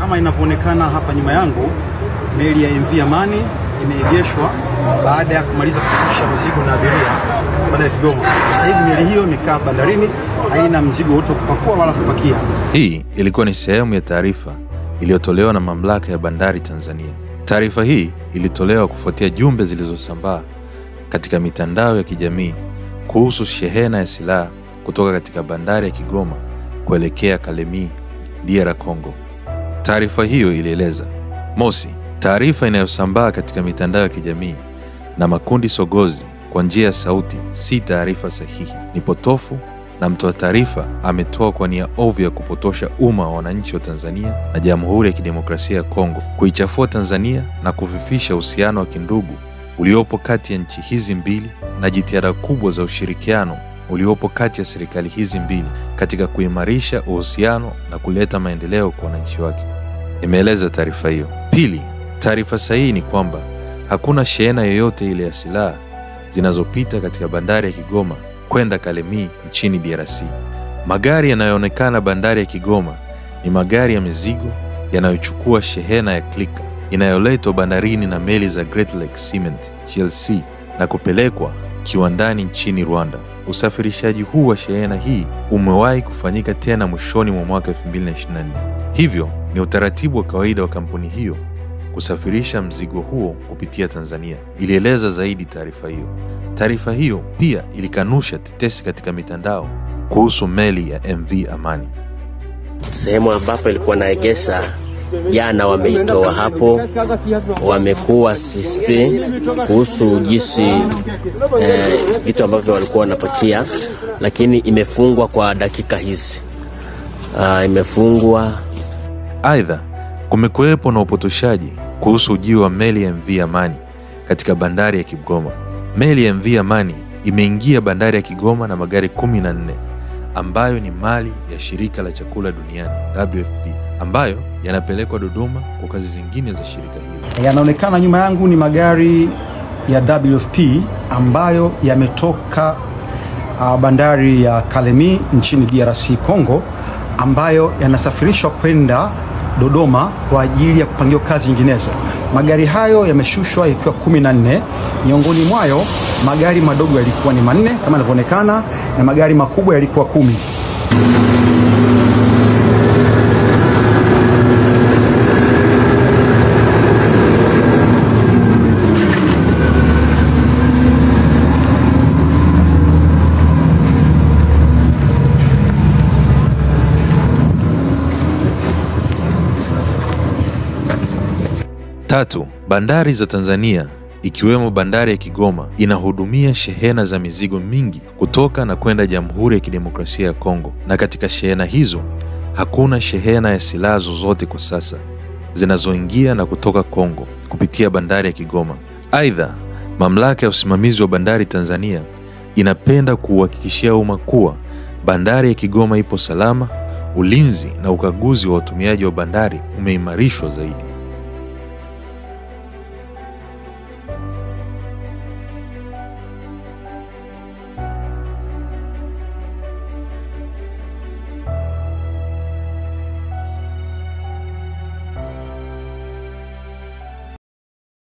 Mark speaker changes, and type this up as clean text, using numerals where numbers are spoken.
Speaker 1: Kama inavyoonekana hapa nyuma yangu, meli ya MV Amani imeegeshwa baada ya kumaliza kushusha mzigo na abiria katika bandari ya Kigoma. Sasa hivi meli hiyo imekaa bandarini, haina mzigo wote kupakua wala kupakia.
Speaker 2: Hii ilikuwa ni sehemu ya taarifa iliyotolewa na Mamlaka ya Bandari Tanzania. Taarifa hii ilitolewa kufuatia jumbe zilizosambaa katika mitandao ya kijamii kuhusu shehena ya silaha kutoka katika bandari ya Kigoma kuelekea Kalemi, DR Congo. Taarifa hiyo ilieleza: mosi, taarifa inayosambaa katika mitandao ya kijamii na makundi sogozi kwa njia ya sauti si taarifa sahihi, ni potofu, na mtoa taarifa ametoa kwa nia ovu ya kupotosha umma wa wananchi wa Tanzania na Jamhuri ya Kidemokrasia ya Kongo, kuichafua Tanzania na kufifisha uhusiano wa kindugu uliopo kati ya nchi hizi mbili na jitihada kubwa za ushirikiano uliopo kati ya serikali hizi mbili katika kuimarisha uhusiano na kuleta maendeleo kwa wananchi wake, imeeleza taarifa hiyo. Pili, taarifa sahihi ni kwamba hakuna shehena yoyote ile ya silaha zinazopita katika bandari ya Kigoma kwenda Kalemi nchini DRC. Magari yanayoonekana bandari ya Kigoma ni magari ya mizigo yanayochukua shehena ya klika inayoletwa bandarini na meli za Great Lake Cement GLC na kupelekwa kiwandani nchini Rwanda. Usafirishaji huu wa shehena hii umewahi kufanyika tena mwishoni mwa mwaka 2024. Hivyo ni utaratibu wa kawaida wa kampuni hiyo kusafirisha mzigo huo kupitia Tanzania, ilieleza zaidi taarifa hiyo. Taarifa hiyo pia ilikanusha tetesi katika mitandao kuhusu meli ya MV Amani.
Speaker 3: Sehemu ambapo ilikuwa naegesha jana wameitoa hapo, wamekuwa sispe kuhusu jinsi vitu ambavyo walikuwa wanapakia, lakini imefungwa kwa dakika hizi. Imefungwa.
Speaker 2: Aidha, kumekuwepo na upotoshaji kuhusu ujio wa meli ya MV Amani katika bandari ya Kigoma. Meli ya MV Amani imeingia bandari ya Kigoma na magari 14 ambayo ni mali ya shirika la chakula duniani WFP, ambayo yanapelekwa Dodoma kwa kazi zingine za shirika hilo.
Speaker 1: Yanaonekana nyuma yangu ni magari ya WFP ambayo yametoka bandari ya Kalemi nchini DRC Congo, ambayo yanasafirishwa kwenda Dodoma kwa ajili ya kupangiwa kazi nyinginezo. Magari hayo yameshushwa yakiwa 14, miongoni mwayo magari madogo yalikuwa ni 4 kama inavyoonekana na magari makubwa yalikuwa 10.
Speaker 2: Tatu, bandari za Tanzania ikiwemo bandari ya Kigoma inahudumia shehena za mizigo mingi kutoka na kwenda Jamhuri ya Kidemokrasia ya Kongo, na katika shehena hizo hakuna shehena ya silaha zozote kwa sasa zinazoingia na kutoka Kongo kupitia bandari ya Kigoma. Aidha, Mamlaka ya Usimamizi wa Bandari Tanzania inapenda kuhakikishia umma kuwa bandari ya Kigoma ipo salama, ulinzi na ukaguzi wa watumiaji wa bandari umeimarishwa zaidi.